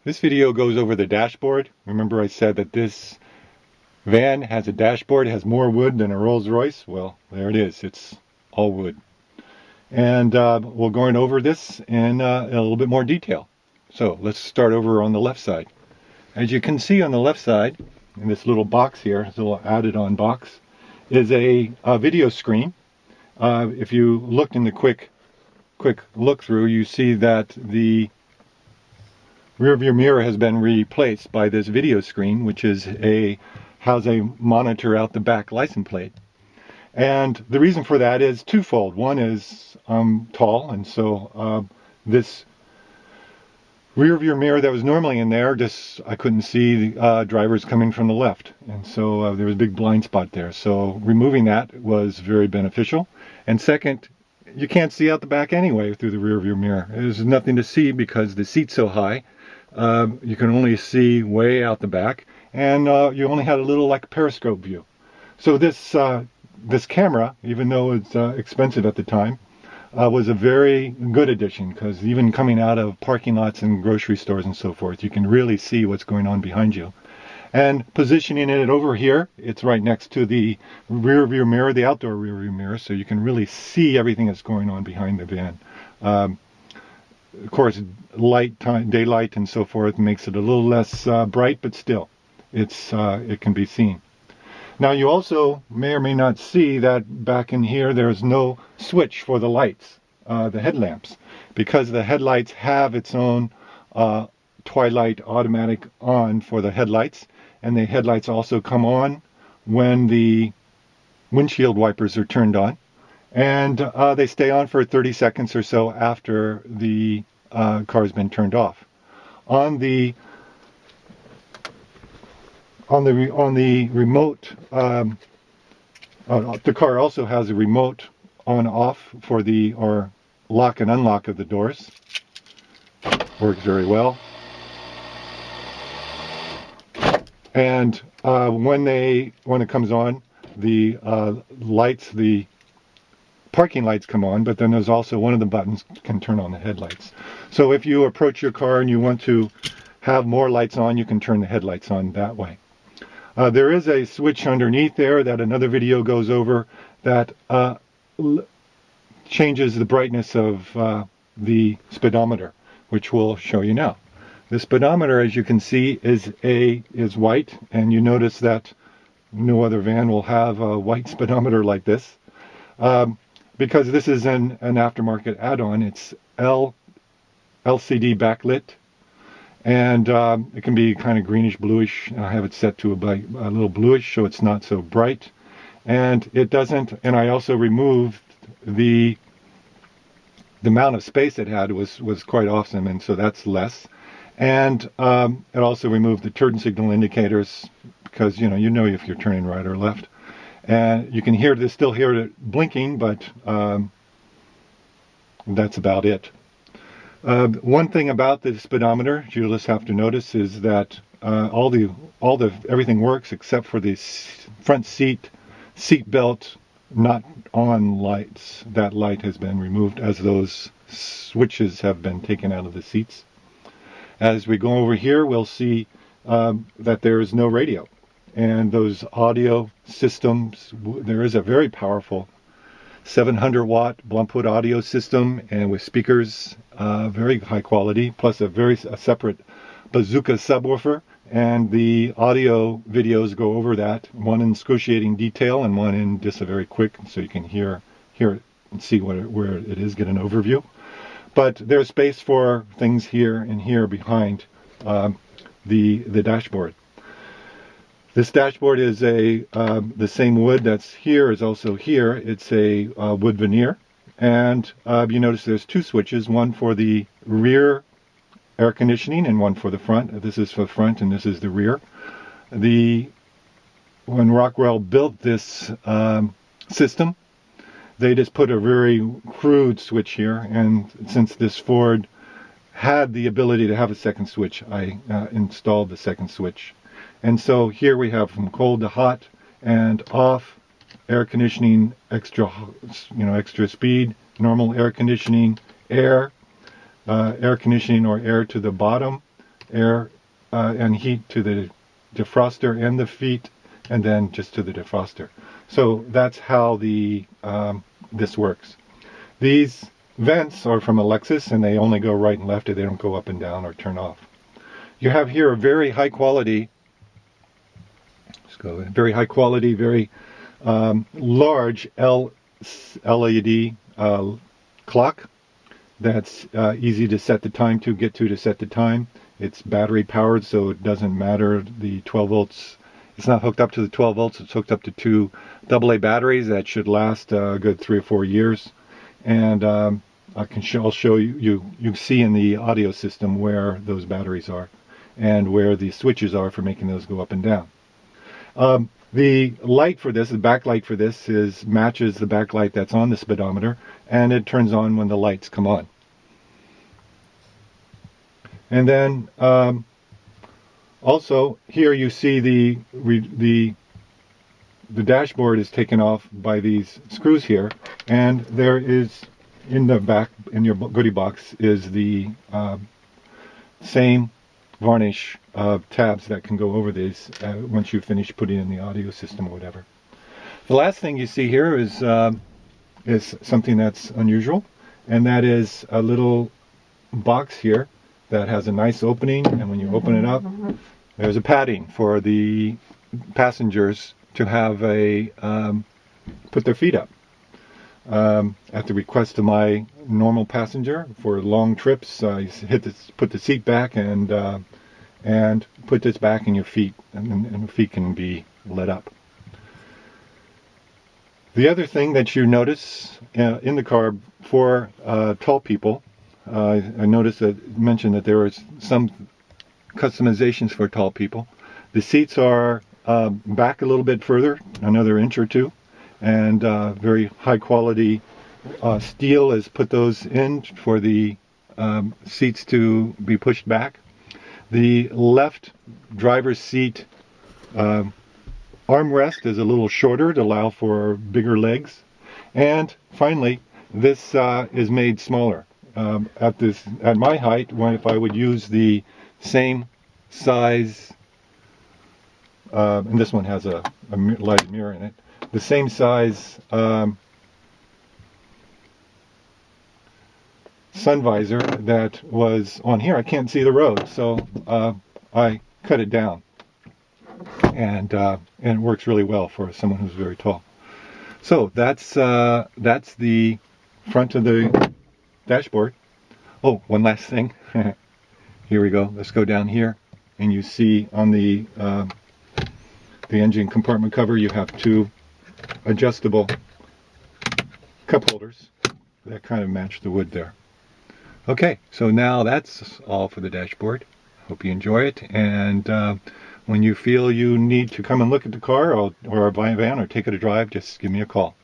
This video goes over the dashboard. Remember I said that this van has a dashboard, it has more wood than a Rolls-Royce? Well, there it is. It's all wood. And we're going over this in a little bit more detail. So let's start over on the left side. As you can see on the left side, in this little box here, this little added on box, is a video screen. If you looked in the quick look through, you see that the rear view mirror has been replaced by this video screen, which is has a monitor out the back license plate. And the reason for that is twofold. One is I'm tall, and so this rear view mirror that was normally in there, I couldn't see drivers coming from the left, and so there was a big blind spot there. So removing that was very beneficial. And second, you can't see out the back anyway through the rear view mirror. There's nothing to see because the seat's so high. You can only see way out the back, and you only had a little like periscope view. So this camera, even though it's expensive at the time, was a very good addition, because even coming out of parking lots and grocery stores and so forth, you can really see what's going on behind you. And positioning it over here, it's right next to the rear view mirror, the outdoor rear view mirror, so you can really see everything that's going on behind the van. Of course, daylight and so forth makes it a little less bright, but still, it can be seen. Now you also may or may not see that back in here there's no switch for the lights, the headlamps, because the headlights have its own twilight automatic on for the headlights, and the headlights also come on when the windshield wipers are turned on, and they stay on for 30 seconds or so after the car's been turned off. On the remote, the car also has a remote on-off for or lock and unlock of the doors. Works very well. And when it comes on, the lights, the parking lights come on, but then there's also one of the buttons can turn on the headlights. So if you approach your car and you want to have more lights on, you can turn the headlights on that way. There is a switch underneath there that another video goes over that changes the brightness of the speedometer, which we'll show you now. The speedometer, as you can see, is white, and you notice that no other van will have a white speedometer like this. Because this is an aftermarket add-on, it's LCD backlit, and it can be kind of greenish bluish. I have it set to a little bluish so it's not so bright, and it doesn't. And I also removed the amount of space it had was quite awesome, and so that's less. And it also removed the turn signal indicators, because you know if you're turning right or left. And you can still hear it blinking, but that's about it. One thing about the speedometer you'll just have to notice is that everything works except for the front seat belt not on lights. That light has been removed as those switches have been taken out of the seats. As we go over here, we'll see that there is no radio. And those audio systems, there is a very powerful 700 watt Blumfoot audio system, and with speakers, very high quality, plus a separate bazooka subwoofer, and the audio videos go over that, one in excruciating detail and one in just a very quick, so you can hear it and see where it is, get an overview. But there's space for things here and here behind the dashboard. This dashboard is the same wood that's here is also here. It's a wood veneer, and you notice there's two switches, one for the rear air conditioning and one for the front. This is for the front and this is the rear. When Rockwell built this system, they just put a very crude switch here, and since this Ford had the ability to have a second switch, I installed the second switch. And so here we have from cold to hot and off, air conditioning, extra speed, normal air conditioning, air conditioning or air to the bottom, air and heat to the defroster and the feet, and then just to the defroster. So that's how the this works. These vents are from a Lexus, and they only go right and left. They don't go up and down or turn off. You have here a very high quality, very large LED clock that's easy to set the time to set the time. It's battery powered, so it doesn't matter the 12 volts. It's not hooked up to the 12 volts. It's hooked up to two AA batteries that should last a good 3 or 4 years. And I'll show you. You see in the audio system where those batteries are and where the switches are for making those go up and down. The light for this, the backlight for this, matches the backlight that's on the speedometer, and it turns on when the lights come on. And then also here you see the dashboard is taken off by these screws here, and there is in the back in your goodie box is the same varnish tabs that can go over these once you finish putting in the audio system or whatever. The last thing you see here is something that's unusual, and that is a little box here that has a nice opening, and when you open it up, there's a padding for the passengers to have a put their feet up. At the request of my normal passenger for long trips, put the seat back and put this back in your feet, and the feet can be let up. The other thing that you notice in the car for tall people, I noticed that mentioned that there is some customizations for tall people. The seats are back a little bit further, another inch or two, and very high quality steel has put those in for the seats to be pushed back. The left driver's seat armrest is a little shorter to allow for bigger legs. And finally, this is made smaller. At my height, if I would use the same size, and this one has a lighted mirror in it, the same size sun visor that was on here, I can't see the road, so I cut it down, and it works really well for someone who's very tall. So that's the front of the dashboard. Oh, one last thing. Here we go. Let's go down here, and you see on the engine compartment cover, you have two adjustable cup holders that kind of match the wood there. Okay, so now that's all for the dashboard. Hope you enjoy it, and when you feel you need to come and look at the car or buy a van or take it a drive, just give me a call.